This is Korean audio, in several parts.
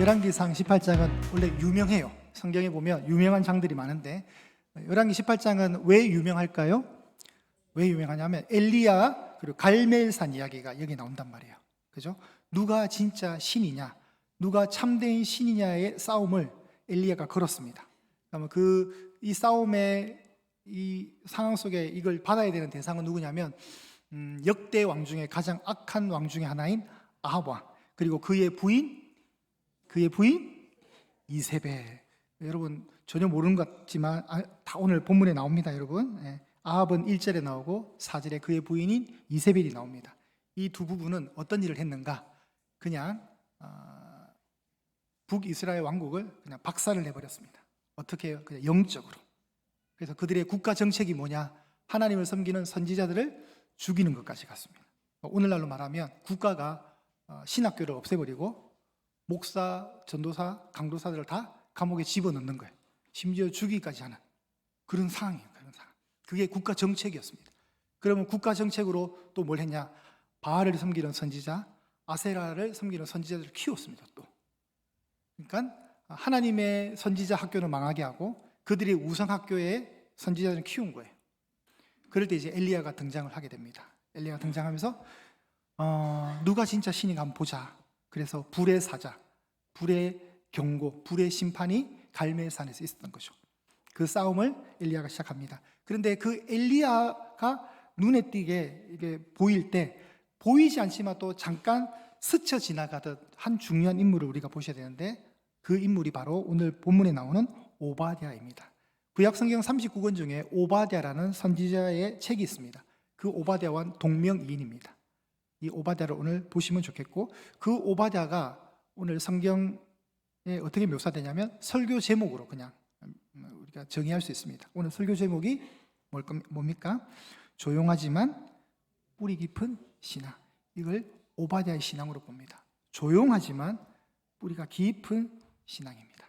열왕기상 18장은 원래 유명해요. 성경에 보면 유명한 장들이 많은데 열왕기 18장은 왜 유명할까요? 왜 유명하냐면 엘리야 그리고 갈멜산 이야기가 여기 나온단 말이에요. 그죠? 누가 진짜 신이냐, 누가 참된 신이냐의 싸움을 엘리야가 걸었습니다. 그러면 이 싸움의 이 상황 속에 이걸 받아야 되는 대상은 누구냐면 역대 왕 중에 가장 악한 왕 중에 하나인 아합 왕, 그리고 그의 부인 이세벨. 여러분 전혀 모르는 것 같지만 다 오늘 본문에 나옵니다. 여러분, 아합은 1절에 나오고 4절에 그의 부인인 이세벨이 나옵니다. 이 두 부부는 어떤 일을 했는가? 그냥 북이스라엘 왕국을 그냥 박살을 내버렸습니다. 어떻게 해요? 그냥 영적으로. 그래서 그들의 국가 정책이 뭐냐? 하나님을 섬기는 선지자들을 죽이는 것까지 갔습니다. 오늘날로 말하면 국가가 신학교를 없애버리고 목사, 전도사, 강도사들을 다 감옥에 집어넣는 거예요. 심지어 죽이기까지 하는 그런 상황이에요. 그런 상황. 그게 국가 정책이었습니다. 그러면 국가 정책으로 또 뭘 했냐? 바알을 섬기는 선지자, 아세라를 섬기는 선지자들을 키웠습니다. 또 그러니까 하나님의 선지자 학교는 망하게 하고 그들이 우상 학교에 선지자들을 키운 거예요. 그럴 때 이제 엘리야가 등장을 하게 됩니다. 엘리야가 등장하면서 누가 진짜 신인가 한번 보자. 그래서 불의 사자, 불의 경고, 불의 심판이 갈멜산에서 있었던 거죠. 그 싸움을 엘리야가 시작합니다. 그런데 그 엘리야가 눈에 띄게 이게 보일 때 보이지 않지만 또 잠깐 스쳐 지나가듯 한 중요한 인물을 우리가 보셔야 되는데 그 인물이 바로 오늘 본문에 나오는 오바댜입니다. 구약 성경 39권 중에 오바댜라는 선지자의 책이 있습니다. 그 오바댜와는 동명이인입니다. 이 오바댜를 오늘 보시면 좋겠고, 그 오바댜가 오늘 성경에 어떻게 묘사되냐면 설교 제목으로 그냥 우리가 정의할 수 있습니다. 오늘 설교 제목이 뭡니까? 조용하지만 뿌리 깊은 신앙. 이걸 오바댜의 신앙으로 봅니다. 조용하지만 뿌리가 깊은 신앙입니다.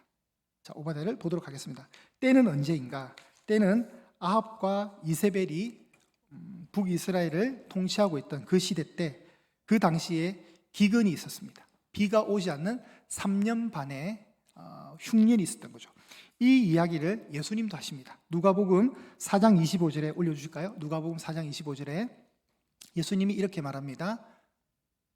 자, 오바댜를 보도록 하겠습니다. 때는 언제인가? 때는 아합과 이세벨이 북이스라엘을 통치하고 있던 그 시대 때, 그 당시에 기근이 있었습니다. 비가 오지 않는 3년 반의 흉년이 있었던 거죠. 이 이야기를 예수님도 하십니다. 누가복음 4장 25절에 올려주실까요? 누가복음 4장 25절에 예수님이 이렇게 말합니다.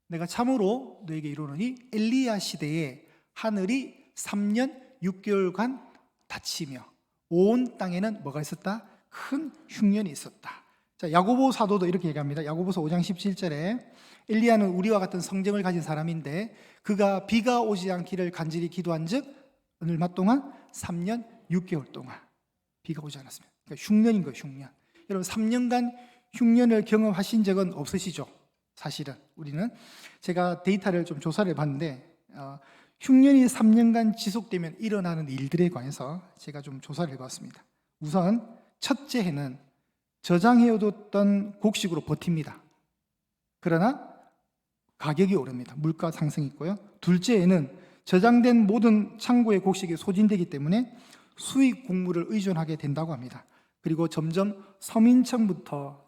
내가 참으로 너에게 이르노니 엘리야 시대에 하늘이 3년 6개월간 닫히며 온 땅에는 뭐가 있었다? 큰 흉년이 있었다. 자, 야고보 사도도 이렇게 얘기합니다. 야고보서 5장 17절에 엘리야는 우리와 같은 성정을 가진 사람인데 그가 비가 오지 않기를 간절히 기도한 즉 얼마 동안? 3년 6개월 동안 비가 오지 않았습니다. 그러니까 흉년인 거예요. 흉년. 여러분 3년간 흉년을 경험하신 적은 없으시죠? 사실은 우리는 제가 데이터를 좀 조사를 해봤는데 흉년이 3년간 지속되면 일어나는 일들에 관해서 제가 좀 조사를 해봤습니다. 우선 첫째 해는 저장해뒀던 곡식으로 버팁니다. 그러나 가격이 오릅니다. 물가 상승이 있고요. 둘째 해는 저장된 모든 창고의 곡식이 소진되기 때문에 수입 곡물을 의존하게 된다고 합니다. 그리고 점점 서민층부터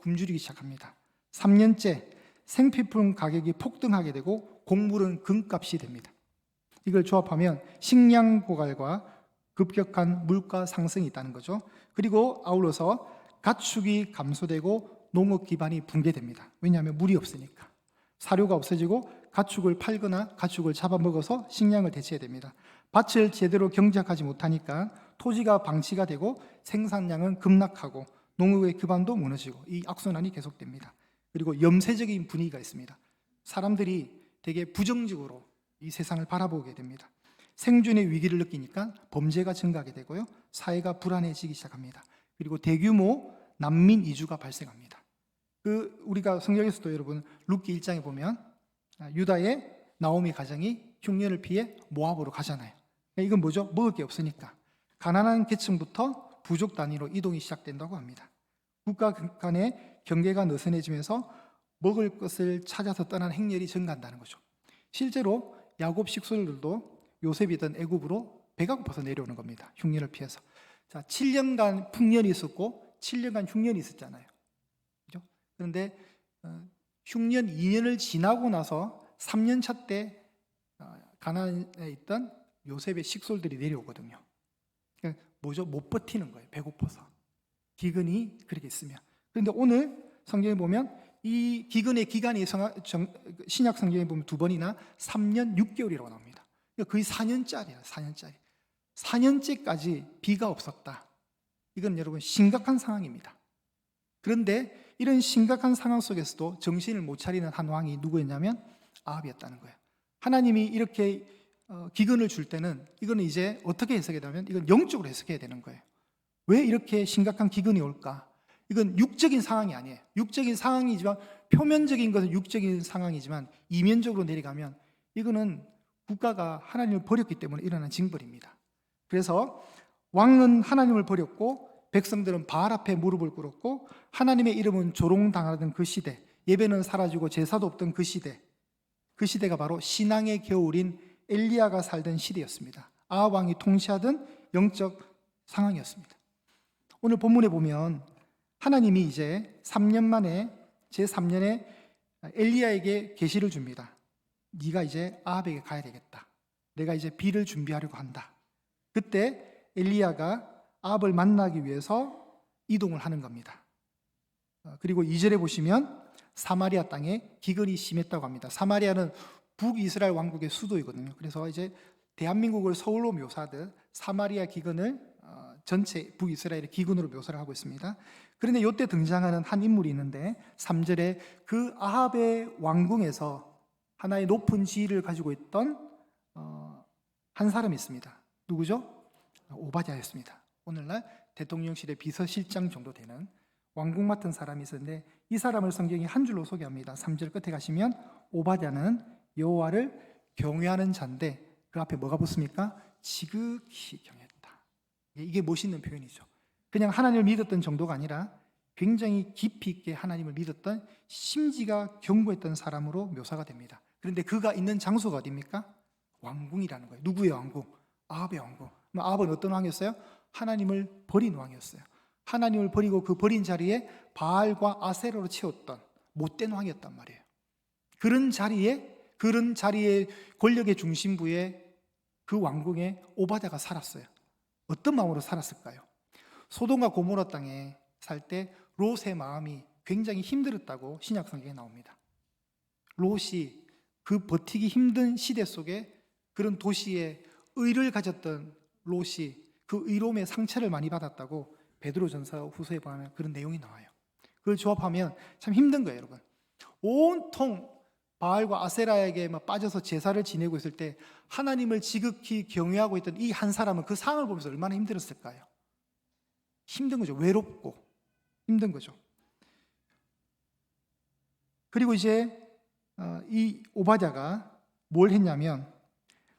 굶주리기 시작합니다. 3년째 생필품 가격이 폭등하게 되고 곡물은 금값이 됩니다. 이걸 조합하면 식량 고갈과 급격한 물가 상승이 있다는 거죠. 그리고 아울러서 가축이 감소되고 농업 기반이 붕괴됩니다. 왜냐하면 물이 없으니까. 사료가 없어지고 가축을 팔거나 가축을 잡아먹어서 식량을 대체해야 됩니다. 밭을 제대로 경작하지 못하니까 토지가 방치가 되고 생산량은 급락하고 농업의 기반도 무너지고 이 악순환이 계속됩니다. 그리고 염세적인 분위기가 있습니다. 사람들이 되게 부정적으로 이 세상을 바라보게 됩니다. 생존의 위기를 느끼니까 범죄가 증가하게 되고요. 사회가 불안해지기 시작합니다. 그리고 대규모 난민 이주가 발생합니다. 우리가 성경에서도 여러분 룻기 1장에 보면 유다의 나오미 가정이 흉년을 피해 모압으로 가잖아요. 이건 뭐죠? 먹을 게 없으니까 가난한 계층부터 부족 단위로 이동이 시작된다고 합니다. 국가 간의 경계가 느슨해지면서 먹을 것을 찾아서 떠나는 행렬이 증가한다는 거죠. 실제로 야곱 식솔들도 요셉이던 애굽으로 배가 고파서 내려오는 겁니다. 흉년을 피해서. 자, 7년간 풍년이 있었고 7년간 흉년이 있었잖아요. 그죠? 그런데 흉년 2년을 지나고 나서 3년 차 때 가나안에 있던 요셉의 식솔들이 내려오거든요. 그러니까 뭐죠? 못 버티는 거예요. 배고파서. 기근이 그렇게 있으면. 그런데 오늘 성경에 보면 이 기근의 기간이 신약 성경에 보면 2번이나 3년 6개월이라고 나옵니다. 그러니까 거의 4년짜리예요. 4년짜리. 4년째까지 비가 없었다. 이건 여러분 심각한 상황입니다. 그런데 이런 심각한 상황 속에서도 정신을 못 차리는 한 왕이 누구였냐면 아합이었다는 거예요. 하나님이 이렇게 기근을 줄 때는 이거는 이제 어떻게 해석해야 되냐면 이건 영적으로 해석해야 되는 거예요. 왜 이렇게 심각한 기근이 올까? 이건 육적인 상황이 아니에요. 육적인 상황이지만, 표면적인 것은 육적인 상황이지만 이면적으로 내려가면 이거는 국가가 하나님을 버렸기 때문에 일어난 징벌입니다. 그래서 왕은 하나님을 버렸고 백성들은 바알 앞에 무릎을 꿇었고 하나님의 이름은 조롱당하던 그 시대, 예배는 사라지고 제사도 없던 그 시대, 그 시대가 바로 신앙의 겨울인 엘리야가 살던 시대였습니다. 아합 왕이 통치하던 영적 상황이었습니다. 오늘 본문에 보면 하나님이 이제 3년 만에 제3년에 엘리야에게 계시를 줍니다. 네가 이제 아합에게 가야 되겠다. 내가 이제 비를 준비하려고 한다. 그때 엘리야가 아합을 만나기 위해서 이동을 하는 겁니다. 그리고 2절에 보시면 사마리아 땅에 기근이 심했다고 합니다. 사마리아는 북이스라엘 왕국의 수도이거든요. 그래서 이제 대한민국을 서울로 묘사하듯 사마리아 기근을 전체 북이스라엘의 기근으로 묘사를 하고 있습니다. 그런데 이때 등장하는 한 인물이 있는데 3절에 그 아합의 왕궁에서 하나의 높은 지위를 가지고 있던 한 사람이 있습니다. 누구죠? 오바댜였습니다. 오늘날 대통령실의 비서실장 정도 되는 왕궁 맡은 사람이 있었는데 이 사람을 성경이 한 줄로 소개합니다. 3절 끝에 가시면 오바댜는 여호와를 경외하는 자인데 그 앞에 뭐가 붙습니까? 지극히 경외했다. 이게 멋있는 표현이죠. 그냥 하나님을 믿었던 정도가 아니라 굉장히 깊이 있게 하나님을 믿었던 심지가 견고했던 사람으로 묘사가 됩니다. 그런데 그가 있는 장소가 어디입니까? 왕궁이라는 거예요. 누구의 왕궁? 아합의 왕궁. 아합은 어떤 왕이었어요? 하나님을 버린 왕이었어요. 하나님을 버리고 그 버린 자리에 바알과 아세라로 채웠던 못된 왕이었단 말이에요. 그런 자리에 권력의 중심부에 그 왕궁에 오바댜가 살았어요. 어떤 마음으로 살았을까요? 소돔과 고모라 땅에 살 때 롯의 마음이 굉장히 힘들었다고 신약 성경에 나옵니다. 롯이 그 버티기 힘든 시대 속에 그런 도시에 의를 가졌던 롯이 그 의로움의 상처를 많이 받았다고 베드로전서 후서에 보면 그런 내용이 나와요. 그걸 조합하면 참 힘든 거예요, 여러분. 온통 바알과 아세라에게 빠져서 제사를 지내고 있을 때 하나님을 지극히 경외하고 있던 이 한 사람은 그 상황을 보면서 얼마나 힘들었을까요? 힘든 거죠. 외롭고 힘든 거죠. 그리고 이제 이 오바댜가 뭘 했냐면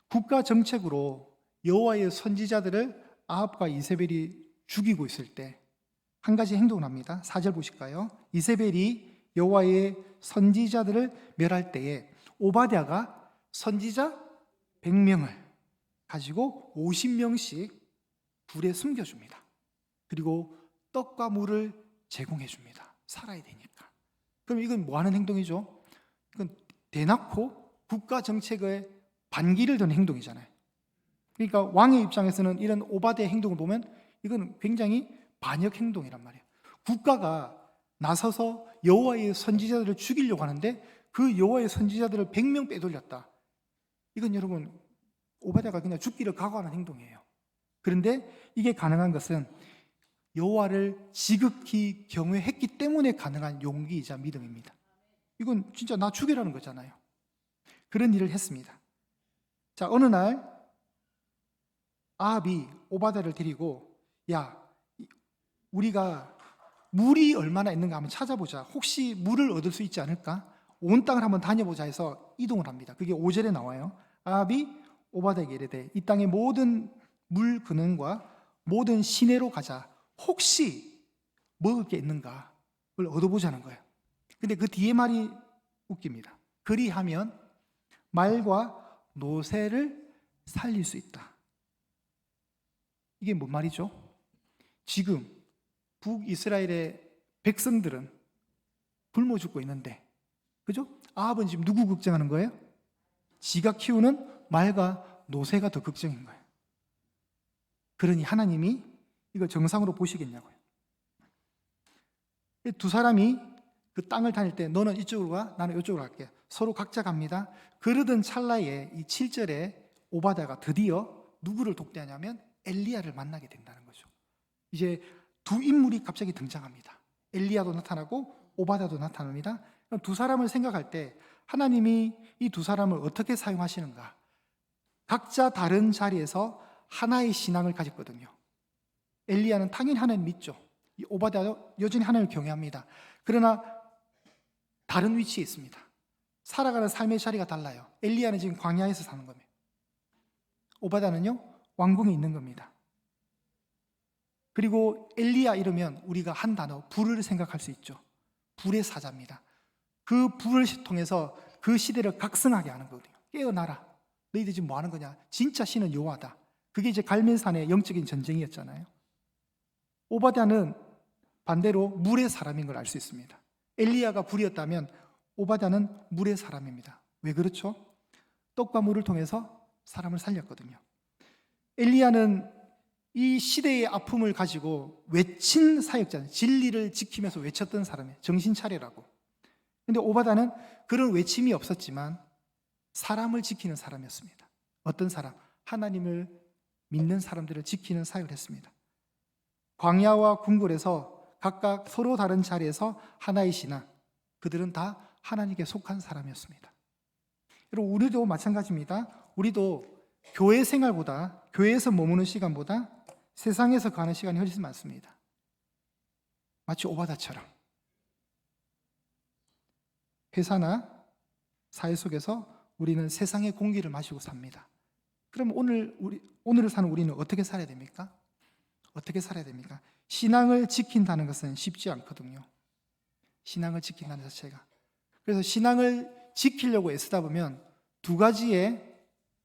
국가 정책으로 여호와의 선지자들을 아합과 이세벨이 죽이고 있을 때 한 가지 행동을 합니다. 4절 보실까요? 이세벨이 여호와의 선지자들을 멸할 때에 오바댜가 선지자 100명을 가지고 50명씩 불에 숨겨줍니다. 그리고 떡과 물을 제공해 줍니다. 살아야 되니까. 그럼 이건 뭐 하는 행동이죠? 이건 대놓고 국가 정책의 반기를 드는 행동이잖아요. 그러니까 왕의 입장에서는 이런 오바댜의 행동을 보면 이건 굉장히 반역 행동이란 말이에요. 국가가 나서서 여호와의 선지자들을 죽이려고 하는데 그 여호와의 선지자들을 100명 빼돌렸다. 이건 여러분 오바댜가 그냥 죽기를 각오하는 행동이에요. 그런데 이게 가능한 것은 여호와를 지극히 경외했기 때문에 가능한 용기이자 믿음입니다. 이건 진짜 나 죽이라는 거잖아요. 그런 일을 했습니다. 자, 어느 날 아합이 오바댜를 데리고 야, 우리가 물이 얼마나 있는가 한번 찾아보자. 혹시 물을 얻을 수 있지 않을까? 온 땅을 한번 다녀보자 해서 이동을 합니다. 그게 5절에 나와요. 아합이 오바댜에게 이르되 이 땅의 모든 물 근원과 모든 시내로 가자. 혹시 먹을 게 있는가를 얻어보자는 거예요. 근데 그 뒤에 말이 웃깁니다. 그리하면 말과 노새를 살릴 수 있다. 이게 뭔 말이죠? 지금 북이스라엘의 백성들은 굶어 죽고 있는데, 그죠? 아합은 지금 누구 걱정하는 거예요? 지가 키우는 말과 노새가 더 걱정인 거예요. 그러니 하나님이 이걸 정상으로 보시겠냐고요. 두 사람이 그 땅을 다닐 때 너는 이쪽으로 가, 나는 이쪽으로 갈게. 서로 각자 갑니다. 그러던 찰나에 이 7절에 오바댜가 드디어 누구를 독대하냐면 엘리야를 만나게 된다는 거죠. 이제 두 인물이 갑자기 등장합니다. 엘리야도 나타나고 오바댜도 나타납니다. 두 사람을 생각할 때 하나님이 이 두 사람을 어떻게 사용하시는가? 각자 다른 자리에서 하나의 신앙을 가졌거든요. 엘리야는 당연히 하나님 믿죠. 이 오바댜도 여전히 하나님을 경외합니다. 그러나 다른 위치에 있습니다. 살아가는 삶의 자리가 달라요. 엘리야는 지금 광야에서 사는 겁니다. 오바댜는요, 왕궁에 있는 겁니다. 그리고 엘리야 이러면 우리가 한 단어, 불을 생각할 수 있죠. 불의 사자입니다. 그 불을 통해서 그 시대를 각성하게 하는 거거든요. 깨어나라. 너희들 지금 뭐 하는 거냐? 진짜 신은 여호와다. 그게 이제 갈멜산의 영적인 전쟁이었잖아요. 오바댜는 반대로 물의 사람인 걸 알 수 있습니다. 엘리야가 불이었다면 오바댜는 물의 사람입니다. 왜 그렇죠? 떡과 물을 통해서 사람을 살렸거든요. 엘리야는 이 시대의 아픔을 가지고 외친 사역자는 진리를 지키면서 외쳤던 사람이에요. 정신 차리라고. 근데 오바댜는 그런 외침이 없었지만 사람을 지키는 사람이었습니다. 어떤 사람? 하나님을 믿는 사람들을 지키는 사역을 했습니다. 광야와 궁궐에서 각각 서로 다른 자리에서 하나의 신앙, 그들은 다 하나님께 속한 사람이었습니다. 여러분, 우리도 마찬가지입니다. 우리도 교회 생활보다, 교회에서 머무는 시간보다 세상에서 가는 시간이 훨씬 많습니다. 마치 오바댜처럼 회사나 사회 속에서 우리는 세상의 공기를 마시고 삽니다. 그럼 오늘을 사는 우리는 어떻게 살아야 됩니까? 어떻게 살아야 됩니까? 신앙을 지킨다는 것은 쉽지 않거든요. 신앙을 지킨다는 자체가. 그래서 신앙을 지키려고 애쓰다 보면 두 가지의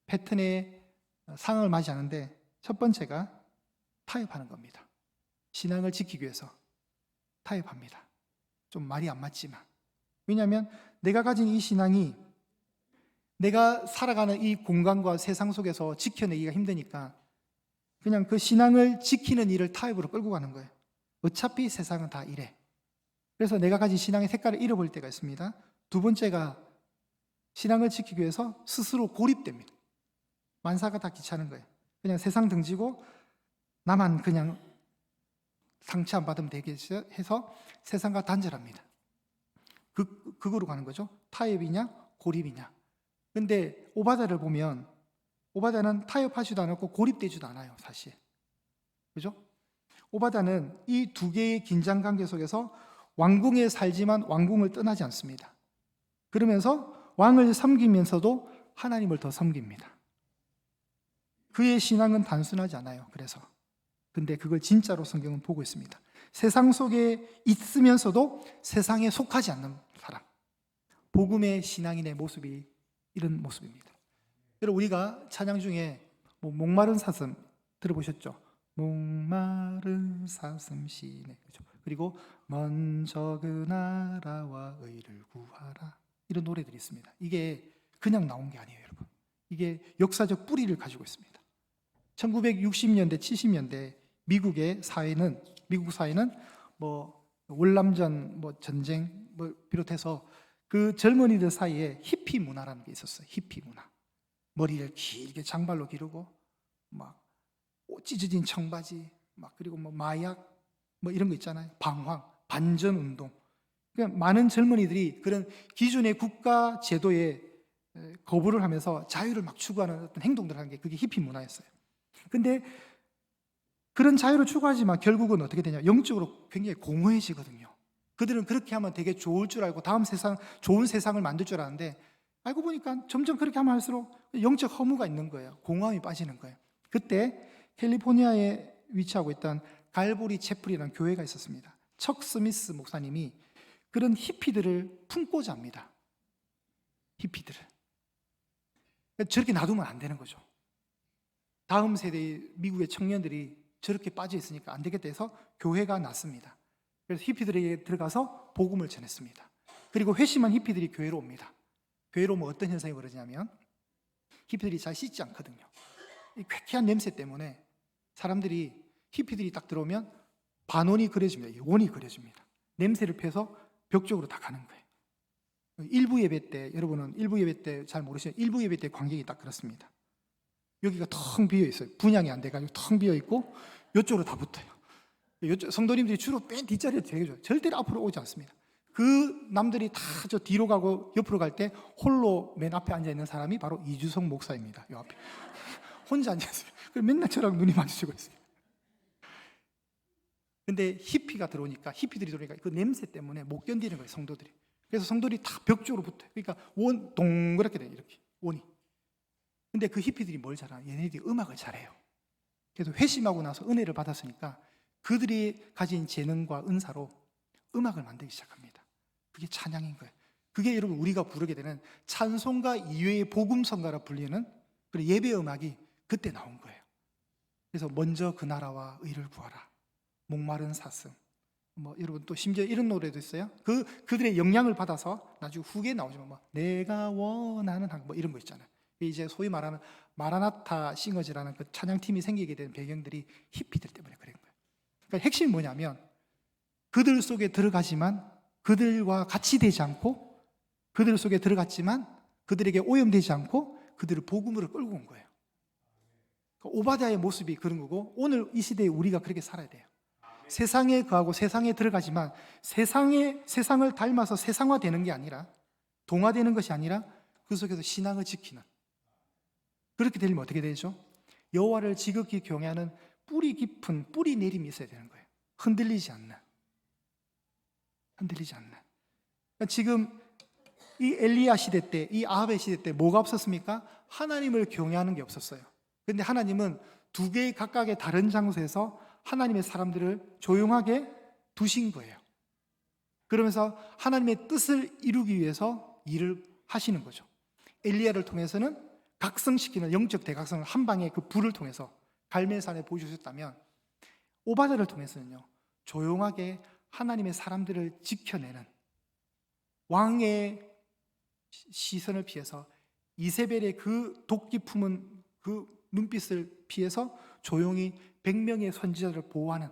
패턴의 상황을 맞이하는데, 첫 번째가 타협하는 겁니다. 신앙을 지키기 위해서 타협합니다. 좀 말이 안 맞지만. 왜냐하면 내가 가진 이 신앙이 내가 살아가는 이 공간과 세상 속에서 지켜내기가 힘드니까 그냥 그 신앙을 지키는 일을 타협으로 끌고 가는 거예요. 어차피 세상은 다 이래. 그래서 내가 가진 신앙의 색깔을 잃어버릴 때가 있습니다. 두 번째가 신앙을 지키기 위해서 스스로 고립됩니다. 만사가 다 귀찮은 거예요. 그냥 세상 등지고 나만 그냥 상처 안 받으면 되겠지 해서 세상과 단절합니다. 그거로 가는 거죠. 타협이냐 고립이냐. 근데 오바댜를 보면 오바댜는 타협하지도 않았고 고립되지도 않아요, 사실. 그죠? 오바댜는 이 두 개의 긴장 관계 속에서 왕궁에 살지만 왕궁을 떠나지 않습니다. 그러면서 왕을 섬기면서도 하나님을 더 섬깁니다. 그의 신앙은 단순하지 않아요. 그래서 근데 그걸 진짜로 성경은 보고 있습니다. 세상 속에 있으면서도 세상에 속하지 않는 사람, 복음의 신앙인의 모습이 이런 모습입니다. 여러분, 우리가 찬양 중에 목마른 사슴 들어보셨죠? 목마른 사슴 시내, 그렇죠? 그리고 먼저 그 나라와 의를 구하라, 이런 노래들이 있습니다. 이게 그냥 나온 게 아니에요, 여러분. 이게 역사적 뿌리를 가지고 있습니다. 1960년대, 70년대 미국 사회는 월남전, 전쟁 비롯해서 그 젊은이들 사이에 히피 문화라는 게 있었어요. 히피 문화. 머리를 길게 장발로 기르고 막 찢어진 청바지, 그리고 마약 이런 거 있잖아요. 방황, 반전 운동. 그러니까 많은 젊은이들이 그런 기존의 국가 제도에 거부를 하면서 자유를 막 추구하는 어떤 행동들을 하는 게 그게 히피 문화였어요. 근데 그런 자유를 추구하지만 결국은 어떻게 되냐? 영적으로 굉장히 공허해지거든요. 그들은 그렇게 하면 되게 좋을 줄 알고 다음 세상, 좋은 세상을 만들 줄 아는데 알고 보니까 점점 그렇게 하면 할수록 영적 허무가 있는 거예요. 공허함이 빠지는 거예요. 그때 캘리포니아에 위치하고 있던 갈보리 채플이라는 교회가 있었습니다. 척 스미스 목사님이 그런 히피들을 품고자 합니다. 히피들을. 저렇게 놔두면 안 되는 거죠. 다음 세대의 미국의 청년들이 저렇게 빠져 있으니까 안 되겠다 해서 교회가 났습니다. 그래서 히피들에게 들어가서 복음을 전했습니다. 그리고 회심한 히피들이 교회로 옵니다. 교회로 오면 어떤 현상이 벌어지냐면 히피들이 잘 씻지 않거든요. 이 쾌쾌한 냄새 때문에 사람들이, 히피들이 딱 들어오면 반원이 그려집니다. 원이 그려집니다. 냄새를 펴서 벽 쪽으로 다 가는 거예요. 일부 예배 때, 여러분은 일부 예배 때 잘 모르시죠? 일부 예배 때 관객이 딱 그렇습니다. 여기가 텅 비어 있어요. 분양이 안 돼가지고 텅 비어 있고 이쪽으로 다 붙어요. 이쪽 성도님들이 주로 맨 뒷자리에 되게 좋아요. 절대로 앞으로 오지 않습니다. 그 남들이 다 저 뒤로 가고 옆으로 갈 때 홀로 맨 앞에 앉아 있는 사람이 바로 이주성 목사입니다. 요 앞에 혼자 앉아 있어요. 그래서 맨날 저랑 눈이 마주치고 있어요. 근데 히피들이 들어오니까 그 냄새 때문에 못 견디는 거예요, 성도들이. 그래서 성도들이 다 벽 쪽으로 붙어요. 그러니까 원 동그랗게 돼요, 이렇게 원이. 근데 그 히피들이 뭘 잘하냐? 얘네들이 음악을 잘해요. 그래서 회심하고 나서 은혜를 받았으니까 그들이 가진 재능과 은사로 음악을 만들기 시작합니다. 그게 찬양인 거예요. 그게 여러분 우리가 부르게 되는 찬송가 이외의 복음성가라 불리는 그런 예배 음악이 그때 나온 거예요. 그래서 먼저 그 나라와 의를 구하라, 목마른 사슴, 여러분 또 심지어 이런 노래도 있어요. 그들의 영향을 받아서 나중에 후기에 나오지만 내가 원하는 이런 거 있잖아요. 이제 소위 말하는 마라나타 싱어즈라는 그 찬양팀이 생기게 된 배경들이 히피들 때문에 그런 거예요. 그러니까 핵심이 뭐냐면 그들 속에 들어가지만 그들과 같이 되지 않고, 그들 속에 들어갔지만 그들에게 오염되지 않고 그들을 복음으로 끌고 온 거예요. 그러니까 오바댜의 모습이 그런 거고, 오늘 이 시대에 우리가 그렇게 살아야 돼요. 세상에 거하고 세상에 들어가지만 세상을 닮아서 세상화되는 게 아니라, 동화되는 것이 아니라 그 속에서 신앙을 지키는, 그렇게 되려면 어떻게 되죠? 여호와를 지극히 경외하는 뿌리 깊은 뿌리 내림이 있어야 되는 거예요. 흔들리지 않는. 그러니까 지금 이 엘리야 시대 때, 이 아합의 시대 때 뭐가 없었습니까? 하나님을 경외하는 게 없었어요. 그런데 하나님은 두 개의 각각의 다른 장소에서 하나님의 사람들을 조용하게 두신 거예요. 그러면서 하나님의 뜻을 이루기 위해서 일을 하시는 거죠. 엘리야를 통해서는 각성시키는 영적 대각성을 한 방에 그 불을 통해서 갈멜산에 보여주셨다면, 오바댜를 통해서는요, 조용하게 하나님의 사람들을 지켜내는, 왕의 시선을 피해서 이세벨의 그 독기 품은 그 눈빛을 피해서 조용히 100명의 선지자들을 보호하는,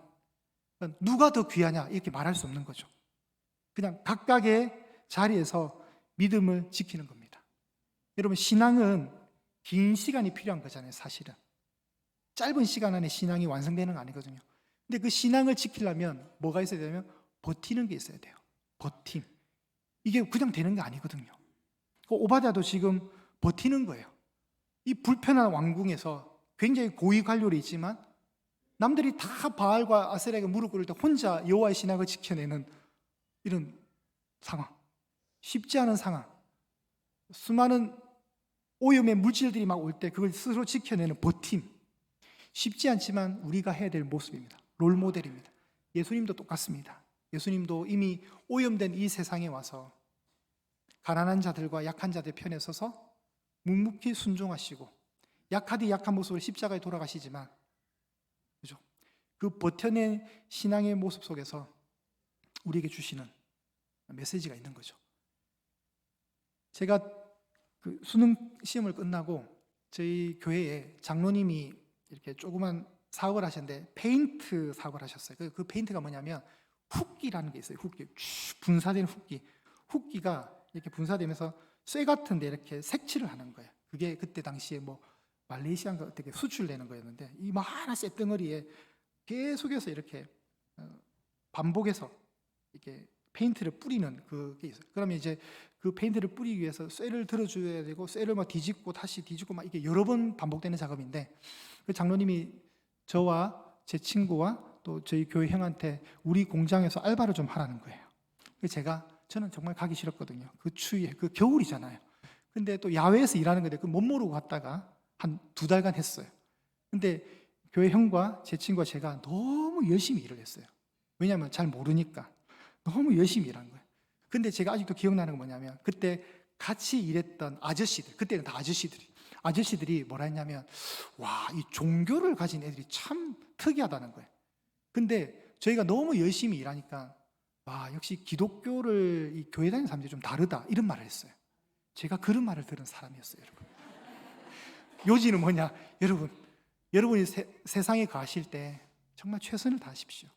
누가 더 귀하냐 이렇게 말할 수 없는 거죠. 그냥 각각의 자리에서 믿음을 지키는 겁니다. 여러분, 신앙은 긴 시간이 필요한 거잖아요. 사실은 짧은 시간 안에 신앙이 완성되는 거 아니거든요. 근데 그 신앙을 지키려면 뭐가 있어야 되냐면 버티는 게 있어야 돼요. 버팀. 이게 그냥 되는 게 아니거든요. 오바댜도 지금 버티는 거예요. 이 불편한 왕궁에서 굉장히 고위 관료로 있지만 남들이 다 바알과 아세라에게 무릎 꿇을 때 혼자 여호와의 신앙을 지켜내는 이런 상황, 쉽지 않은 상황, 수많은 오염의 물질들이 막 올 때 그걸 스스로 지켜내는 버팀, 쉽지 않지만 우리가 해야 될 모습입니다. 롤모델입니다. 예수님도 똑같습니다. 예수님도 이미 오염된 이 세상에 와서 가난한 자들과 약한 자들 편에 서서 묵묵히 순종하시고 약하디 약한 모습으로 십자가에 돌아가시지만, 그죠? 그 버텨낸 신앙의 모습 속에서 우리에게 주시는 메시지가 있는 거죠. 제가 그 수능 시험을 끝나고 저희 교회에 장로님이 이렇게 조그만 사업을 하셨는데 페인트 사업을 하셨어요. 그 페인트가 뭐냐면 훅기라는 게 있어요. 훅기, 분사된 훅기. 훅기가 이렇게 분사되면서 쇠 같은 데 이렇게 색칠을 하는 거예요. 그게 그때 당시에 말레이시아인가 어떻게 수출되는 거였는데, 이 많은 쇳덩어리에 계속해서 이렇게 반복해서 이렇게 페인트를 뿌리는 그게 있어요. 그러면 이제 그 페인트를 뿌리기 위해서 쇠를 들어줘야 되고, 쇠를 뒤집고 다시 뒤집고 이게 여러 번 반복되는 작업인데, 그 장로님이 저와 제 친구와 또 저희 교회 형한테 우리 공장에서 알바를 좀 하라는 거예요. 저는 정말 가기 싫었거든요. 그 추위에, 그 겨울이잖아요. 근데 또 야외에서 일하는 건데 그 못 모르고 갔다가 한 2달간 했어요. 근데 교회 형과 제 친구와 제가 너무 열심히 일을 했어요. 왜냐하면 잘 모르니까 너무 열심히 일한 거예요. 근데 제가 아직도 기억나는 건 뭐냐면, 그때 같이 일했던 아저씨들, 그때는 다 아저씨들이 뭐라 했냐면, 와, 이 종교를 가진 애들이 참 특이하다는 거예요. 근데 저희가 너무 열심히 일하니까, 와, 역시 기독교를 이 교회 다니는 사람들이 좀 다르다, 이런 말을 했어요. 제가 그런 말을 들은 사람이었어요, 여러분. 요지는 뭐냐? 여러분이 세상에 거하실 때 정말 최선을 다하십시오.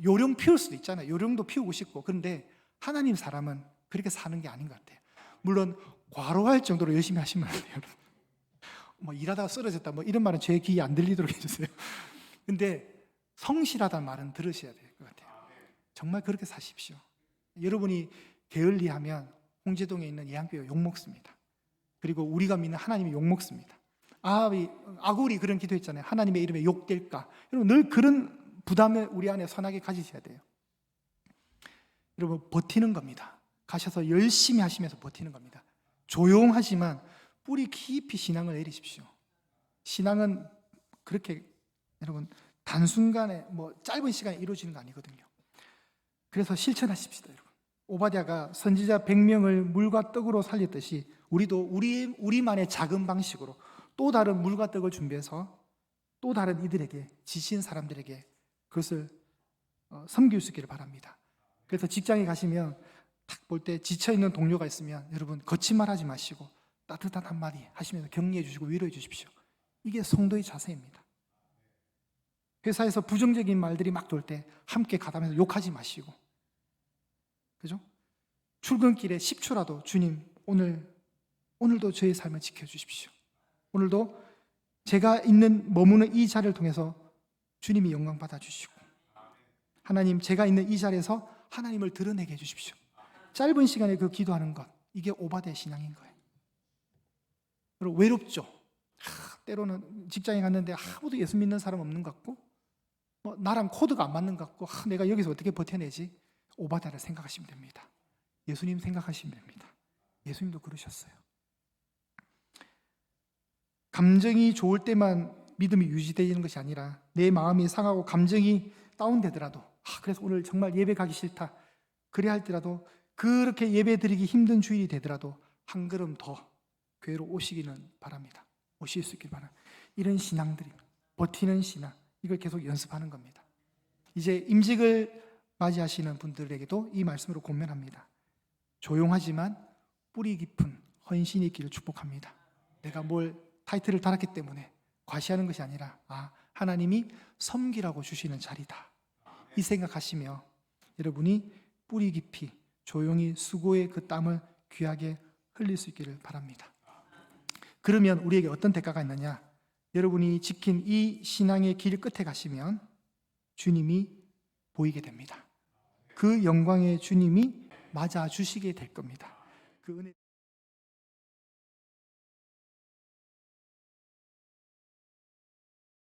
요령 피울 수도 있잖아요. 요령도 피우고 싶고. 그런데 하나님 사람은 그렇게 사는 게 아닌 것 같아요. 물론 과로할 정도로 열심히 하시면 안 돼요. 뭐 일하다가 쓰러졌다 뭐 이런 말은 제 귀에 안 들리도록 해주세요. 근데 성실하다는 말은 들으셔야 될 것 같아요. 정말 그렇게 사십시오. 여러분이 게을리하면 홍제동에 있는 예양교회 욕먹습니다. 그리고 우리가 믿는 하나님이 욕먹습니다. 아굴이 그런 기도했잖아요. 하나님의 이름에 욕될까? 여러분 늘 그런 부담을 우리 안에 선하게 가지셔야 돼요. 여러분 버티는 겁니다. 가셔서 열심히 하시면서 버티는 겁니다. 조용하지만 뿌리 깊이 신앙을 내리십시오. 신앙은 그렇게 여러분 단순간에 뭐 짧은 시간에 이루어지는 거 아니거든요. 그래서 실천하십시다, 여러분. 오바댜가 선지자 100명을 물과 떡으로 살렸듯이 우리도 우리만의 작은 방식으로 또 다른 물과 떡을 준비해서 또 다른 이들에게, 지친 사람들에게 그것을 섬길 수 있기를 바랍니다. 그래서 직장에 가시면 딱 볼 때 지쳐있는 동료가 있으면 여러분 거친 말 하지 마시고 따뜻한 한마디 하시면서 격려해 주시고 위로해 주십시오. 이게 성도의 자세입니다. 회사에서 부정적인 말들이 막 돌 때 함께 가담해서 욕하지 마시고, 그죠? 출근길에 10초라도 주님 오늘도 저의 삶을 지켜주십시오. 오늘도 제가 머무는 이 자리를 통해서 주님이 영광 받아주시고, 하나님 제가 있는 이 자리에서 하나님을 드러내게 해주십시오. 짧은 시간에 그 기도하는 것, 이게 오바댜 신앙인 거예요. 그리고 외롭죠. 때로는 직장에 갔는데 아무도 예수 믿는 사람 없는 것 같고 나랑 코드가 안 맞는 것 같고 내가 여기서 어떻게 버텨내지? 오바댜를 생각하시면 됩니다. 예수님 생각하시면 됩니다. 예수님도 그러셨어요. 감정이 좋을 때만 믿음이 유지되는 것이 아니라 내 마음이 상하고 감정이 다운되더라도 그래서 오늘 정말 예배 가기 싫다 그래 할지라도, 그렇게 예배 드리기 힘든 주일이 되더라도 한 걸음 더 교회로 오시기는 바랍니다. 오실 수 있길 바랍니다. 이런 신앙들이, 버티는 신앙, 이걸 계속 연습하는 겁니다. 이제 임직을 맞이하시는 분들에게도 이 말씀으로 권면합니다. 조용하지만 뿌리 깊은 헌신이 있기를 축복합니다. 내가 뭘 타이틀을 달았기 때문에 과시하는 것이 아니라 하나님이 섬기라고 주시는 자리다, 이 생각하시며 여러분이 뿌리 깊이 조용히 수고의 그 땀을 귀하게 흘릴 수 있기를 바랍니다. 그러면 우리에게 어떤 대가가 있느냐? 여러분이 지킨 이 신앙의 길 끝에 가시면 주님이 보이게 됩니다. 그 영광의 주님이 맞아 주시게 될 겁니다. 그 은혜